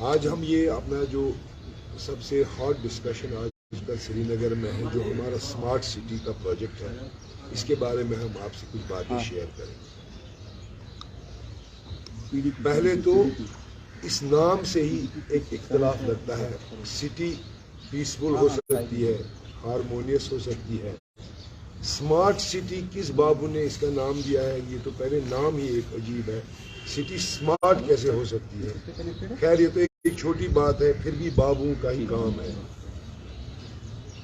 آج ہم یہ اپنا جو سب سے ہاٹ ڈسکشن آج کل سری نگر میں ہے، جو ہمارا سمارٹ سٹی کا پروجیکٹ ہے، اس کے بارے میں ہم آپ سے کچھ باتیں شیئر کریں گے۔ پہلے تو اس نام سے ہی ایک اختلاف لگتا ہے۔ سٹی پیسفل ہو سکتی ہے، ہارمونیس ہو سکتی ہے۔ سمارٹ سٹی کس بابو نے اس کا نام دیا ہے؟ یہ تو پہلے نام ہی ایک عجیب ہے۔ سٹی سمارٹ کیسے ہو سکتی ہے؟ خیر یہ تو ایک چھوٹی بات ہے، پھر بھی بابوں کا ہی کام ہے۔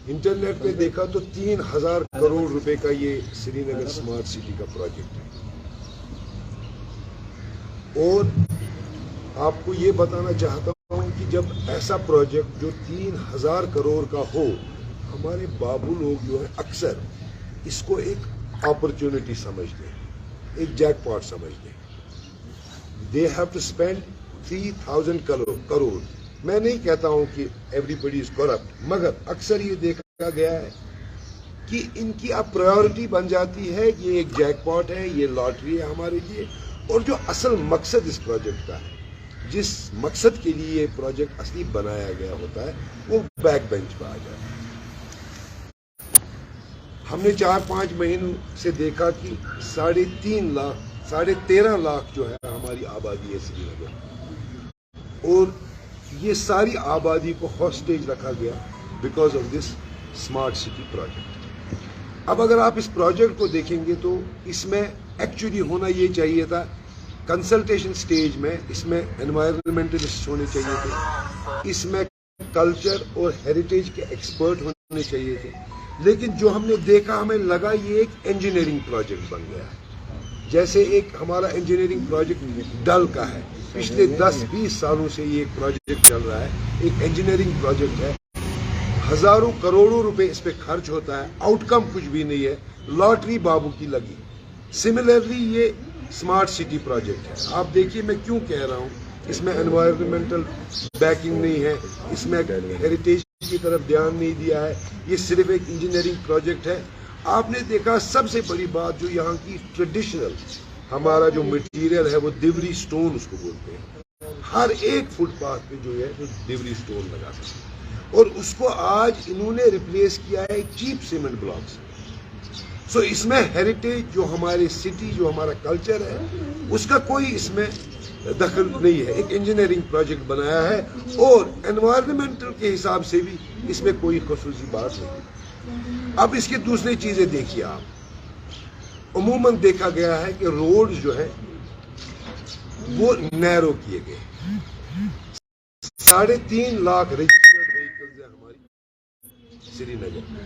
انٹرنیٹ پہ دیکھا تو 3000 کروڑ روپے کا یہ سری نگر سمارٹ سٹی کا پروجیکٹ ہے، اور آپ کو یہ بتانا چاہتا ہوں کہ جب ایسا پروجیکٹ جو 3000 کروڑ کا ہو، ہمارے بابو لوگ جو ہے اکثر اس کو ایک اپرچونٹی سمجھتے ہیں، ایک جیک پاٹ سمجھتے ہیں۔ They have to spend 3000 crore. میں نہیں کہتا ہوں کہ ایوری بڈی از کرپٹ، مگر اکثر یہ دیکھا گیا ہے کہ ان کی اب پرائیورٹی بن جاتی ہے، یہ ایک جیک پاٹ ہے، یہ لاٹری ہے ہمارے لیے، اور جو اصل مقصد اس پروجیکٹ کا ہے، جس مقصد کے لیے یہ پروجیکٹ اصلی بنایا گیا ہوتا ہے، وہ بیک بینچ پہ آ جاتا ہے۔ ہم نے 4-5 مہینوں سے دیکھا کہ 13.5 لاکھ جو ہے ہماری آبادی ہے سری نگر، اور یہ ساری آبادی کو ہاسٹیج رکھا گیا because of this smart city project. اب اگر آپ اس پروجیکٹ کو دیکھیں گے تو اس میں ایکچولی ہونا یہ چاہیے تھا، کنسلٹیشن سٹیج میں اس میں انوائرمنٹلسٹ ہونے چاہیے تھے، اس میں کلچر اور ہیریٹیج کے ایکسپرٹ ہونے چاہیے تھے، لیکن جو ہم نے دیکھا ہمیں لگا یہ ایک انجینئرنگ پروجیکٹ بن گیا ہے۔ جیسے ایک ہمارا انجینئرنگ پروجیکٹ ڈل کا ہے، پچھلے 10-20 سالوں سے یہ ایک پروجیکٹ چل رہا ہے، ایک انجینئرنگ پروجیکٹ ہے، ہزاروں کروڑوں روپے اس پہ خرچ ہوتا ہے، آؤٹ کم کچھ بھی نہیں ہے، لاٹری بابو کی لگی۔ سملرلی یہ سمارٹ سٹی پروجیکٹ ہے۔ آپ دیکھیے میں کیوں کہہ رہا ہوں، اس میں انوائرمنٹل بیکنگ نہیں ہے، اس میں ہیریٹیج کی طرف دھیان نہیں دیا ہے، یہ صرف ایک انجینئرنگ پروجیکٹ ہے۔ آپ نے دیکھا سب سے بڑی بات جو یہاں کی ٹریڈیشنل ہمارا جو مٹیریل ہے وہ دیوری سٹون اس کو بولتے ہیں، ہر ایک فٹ پاتھ پہ جو ہے وہ دیوری سٹون لگا سکتے ہیں، اور اس کو آج انہوں نے ریپلیس کیا ہے چیپ سیمنٹ بلاک سے۔ سو اس میں ہیریٹیج جو ہمارے سٹی جو ہمارا کلچر ہے اس کا کوئی اس میں دخل نہیں ہے، ایک انجینئرنگ پروجیکٹ بنایا ہے، اور انوائرمنٹل کے حساب سے بھی اس میں کوئی خصوصی بات نہیں۔ اب اس کی دوسری چیزیں دیکھیے آپ، عموماً دیکھا گیا ہے کہ روڈ جو ہے وہ نیرو کیے گئے، 3.5 لاکھ رجسٹرڈ وہیکلز ہیں ہماری سری نگر میں۔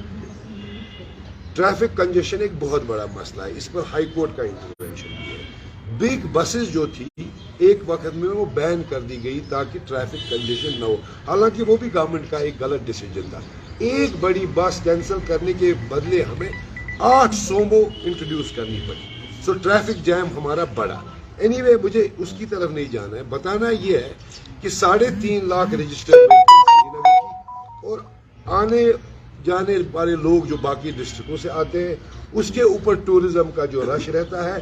ٹریفک کنجیشن ایک بہت بڑا مسئلہ ہے، اس پر ہائی کورٹ کا انٹروینشن بھی ہے۔ بگ بسز جو تھی ایک وقت میں وہ بین کر دی گئی تاکہ ٹریفک کنجیشن نہ ہو، حالانکہ وہ بھی گورنمنٹ کا ایک غلط ڈیسیجن تھا۔ ایک بڑی بس کینسل کرنے کے بدلے ہمیں 8 سومو انٹروڈیوس کرنی پڑی، سو ٹریفک جیم ہمارا بڑا۔ اینی وے مجھے اس کی طرف نہیں جانا ہے، بتانا یہ ہے کہ 3.5 لاکھ رجسٹرڈ سری نگر کی، اور آنے جانے والے لوگ جو باقی ڈسٹرکوں سے آتے ہیں، اس کے اوپر ٹورزم کا جو رش رہتا ہے،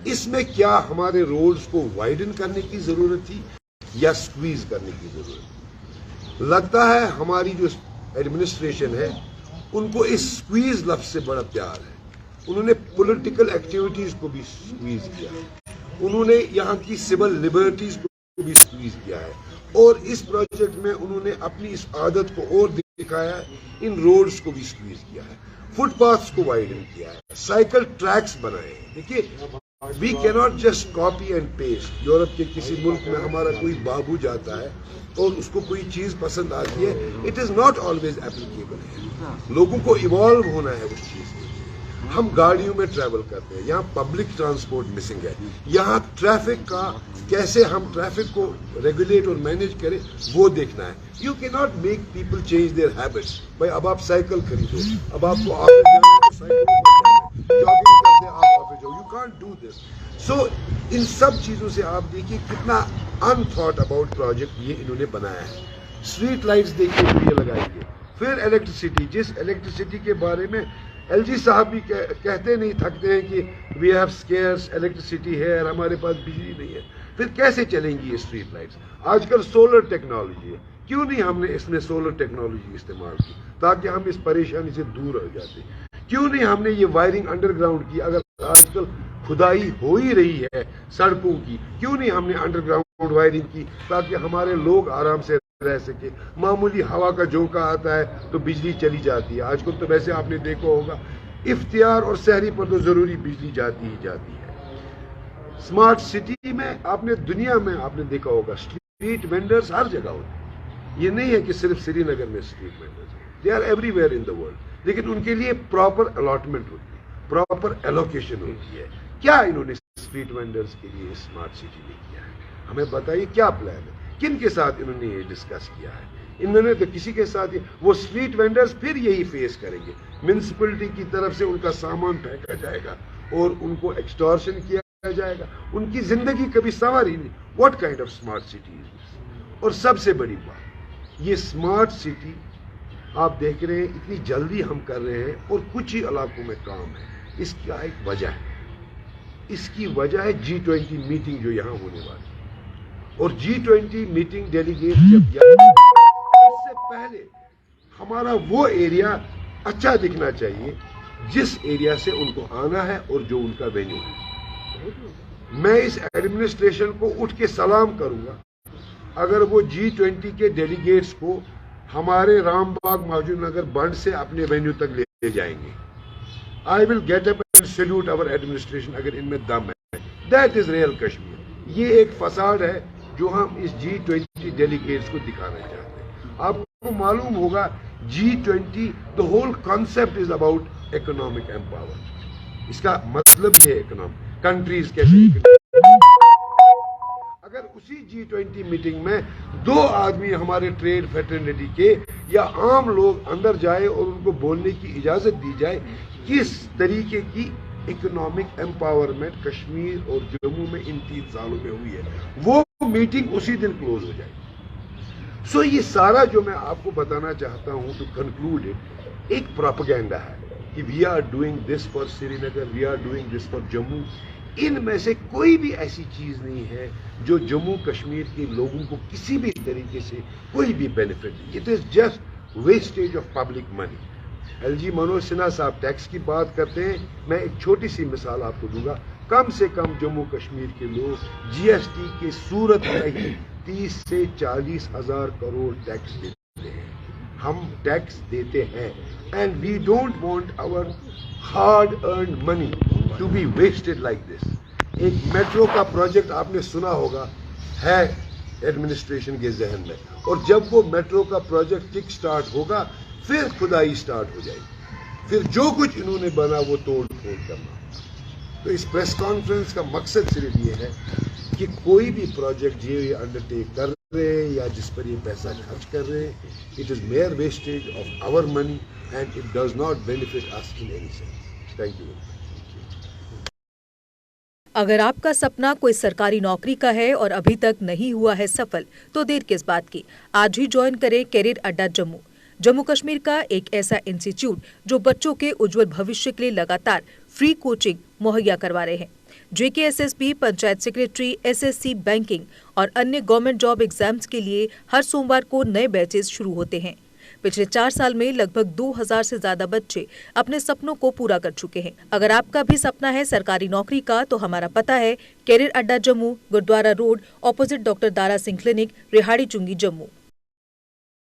اس میں کیا ہمارے روڈز کو وائڈن کرنے کی ضرورت تھی یا سکویز کرنے کی ضرورت؟ لگتا ہے ہماری جو ایڈمنسٹریشن ہے ان کو اس سکویز لفظ سے بڑا پیار ہے، انہوں نے پولیٹیکل ایکٹیویٹیز کو بھی سکویز کیا ہے، انہوں نے یہاں کی سول لبرٹیز کو بھی سکویز کیا ہے، اور اس پروجیکٹ میں انہوں نے اپنی اس عادت کو اور دکھایا ہے، ان روڈز کو بھی سکویز کیا ہے، فٹ پاتھس کو وائڈن کیا ہے، سائیکل ٹریکس بنائے ہیں۔ دیکھیے وی کی not just copy and paste. Europe کے کسی ملک میں ہمارا کوئی بابو جاتا ہے اور اس کو کوئی چیز پسند آتی ہے، it is not always applicable ہے، لوگوں کو ایوالو ہونا ہے اس چیز کے لیے۔ ہم گاڑیوں میں ٹریول کرتے ہیں، یہاں پبلک ٹرانسپورٹ مسنگ ہے، یہاں ٹریفک کا کیسے ہم ٹریفک کو ریگولیٹ اور مینیج کریں وہ دیکھنا ہے۔ You can not make people change their habits. بھائی اب آپ سائیکل خریدو، اب آپ کو آفس جانا ہے تو سائیکل جاگنگ کرتے ہیں آپ آفس جاؤ، یو کانٹ ڈو دس۔ سو ان سب چیزوں سے آپ دیکھیے کتنا ان تھاٹ اباؤٹ پروجیکٹ یہ انہوں نے بنایا ہے۔ اسٹریٹ لائٹس دیکھیے یہ لگائیں گے، پھر الیکٹریسٹی، جس الیکٹریسٹی کے بارے میں ایل جی صاحب بھی کہتے نہیں تھکتے ہیں کہ وی ہیو اسکیئرس الیکٹریسٹی ہے اور ہمارے پاس بجلی نہیں ہے۔ پھر کیسے چلیں گی یہ اسٹریٹ لائٹس؟ آج کل سولر ٹیکنالوجی ہے، کیوں نہیں ہم نے اس میں سولر ٹیکنالوجی استعمال کی تاکہ ہم اس پریشانی سے دور ہو جاتے؟ کیوں نہیں ہم نے یہ وائرنگ انڈر گراؤنڈ کی؟ اگر آج کل کھدائی ہو ہی رہی ہے سڑکوں کی، کیوں نہیں ہم نے انڈر گراؤنڈ وائرنگ کی تاکہ ہمارے لوگ آرام سے رہ سکے؟ معمولی ہوا کا جھونکا آتا ہے تو بجلی چلی جاتی ہے. آج کل تو ویسے آپ نے دیکھا ہوگا افطار اور سحری پر تو ضروری بجلی جاتی ہی جاتی ہے. اسمارٹ سٹی میں آپ نے دنیا میں آپ نے دیکھا ہوگا اسٹریٹ وینڈرز ہر جگہ ہوتے ہیں. یہ نہیں ہے کہ صرف سری نگر میں اسٹریٹ وینڈرز ہیں، they are everywhere in the world. لیکن ان کے لیے پراپر الاٹمنٹ ہوتی ہے، پراپر ایلوکیشن ہوتی ہے. کیا انہوں نے اسٹریٹ وینڈرز کے لیے اسمارٹ سٹی میں کیا ہے؟ ہمیں بتائیے کیا پلان ہے، کن کے ساتھ انہوں نے یہ ڈسکس کیا ہے؟ انہوں نے تو کسی کے ساتھ وہ اسٹریٹ وینڈرز پھر یہی فیس کریں گے. میونسپلٹی کی طرف سے ان کا سامان پھینکا جائے گا اور ان کو ایکسٹارشن کیا جائے گا. ان کی زندگی کبھی سنور ہی نہیں. What kind of smart city? اور سب سے بڑی بات، یہ اسمارٹ سٹی آپ دیکھ رہے ہیں اتنی جلدی ہم کر رہے ہیں اور کچھ ہی علاقوں میں کام ہے. اس کی ایک وجہ ہے، اس کی وجہ ہے G20 میٹنگ جو یہاں ہونے والی ہے. اور G20 میٹنگ ڈیلیگیٹ جب اس سے پہلے ہمارا وہ ایریا اچھا دکھنا چاہیے جس ایریا سے ان کو آنا ہے اور جو ان کا وینیو ہے. میں اس ایڈمنسٹریشن کو اٹھ کے سلام کروں گا اگر وہ G20 کے ڈیلیگیٹس کو ہمارے رام باغ محجوب نگر بنڈ سے اپنے وینیو تک لے جائیں گے. I will get up and salute our administration اگر ان میں دم ہے. That is real Kashmir. یہ ایک فساد ہے جو ہم اس G20 ڈیلیگیٹس کو دکھانا چاہتے ہیں. آپ کو معلوم ہوگا G20 the whole concept is about economic empowerment. اس کا مطلب یہ اکنامک کنٹریز کیسے. اگر اسی G20 میٹنگ میں 2 آدمی ہمارے ٹریڈ فیٹرنیٹی کے یا عام لوگ اندر جائے اور ان کو بولنے کی اجازت دی جائے کس طریقے کی اکنامک امپاورمنٹ کشمیر اور جموں میں ان 3 سالوں میں ہوئی ہے، وہ میٹنگ اسی دن کلوز ہو جائے. سو یہ سارا جو میں آپ کو بتانا چاہتا ہوں ٹو کنکلوڈ اٹ، ایک پروپیگنڈا ہے کہ we are doing this for Srinagar, we are doing this for Jammu. ان میں سے کوئی بھی ایسی چیز نہیں ہے جو جموں کشمیر کے لوگوں کو کسی بھی طریقے سے کوئی بھی بینیفٹ نہیں. It is just wastage of public money. L G Manoj Sinha صاحب ٹیکس کی بات کرتے ہیں. میں ایک چھوٹی سی مثال آپ کو دوں گا. کم سے کم جموں کشمیر کے لوگ GST کی صورت میں ہی 30 سے 40 ہزار کروڑ ٹیکس دیتے ہیں. ہم ٹیکس دیتے ہیں and we don't want our hard earned money to be wasted like this. ایک میٹرو کا پروجیکٹ آپ نے سنا ہوگا ہے ایڈمنسٹریشن کے ذہن میں، اور جب وہ میٹرو کا پروجیکٹ کک سٹارٹ ہوگا پھر کھدائی سٹارٹ ہو جائے گی، پھر جو کچھ انہوں نے بنا وہ توڑ پھوڑ کرنا. تو اس پریس کانفرنس کا مقصد صرف یہ ہے کہ کوئی بھی پروجیکٹ یہ انڈر ٹیک کر رہے ہیں یا جس پر یہ پیسہ خرچ کر رہے ہیں، it is mere wastage of our money and it does not benefit us in any sense. Thank you. اگر آپ کا سپنا کوئی سرکاری نوکری کا ہے اور ابھی تک نہیں ہوا ہے سفل تو دیر کس بات کی. آج ہی جوائن کریں کیریئر اڈا جموں. جموں کشمیر کا ایک ایسا انسٹیٹیوٹ جو بچوں کے اجول بھوشیہ کے لیے لگاتار فری کوچنگ مہیا کروا رہے ہیں. JKSSB panchayat secretary SSC banking اور انیہ گورنمنٹ جاب ایگزامز کے لیے ہر سوموار کو نئے بیچز شروع ہوتے ہیں. پچھلے 4 سال میں لگ بھگ 2000 سے زیادہ بچے اپنے سپنوں کو پورا کر چکے ہیں. اگر آپ کا بھی سپنا ہے سرکاری نوکری کا تو ہمارا پتہ ہے کیریئر اڈا جموں، گردوارہ روڈ، اپوزٹ ڈاکٹر دارا سنگھ کلینک، ریہاڑی چنگی، جموں.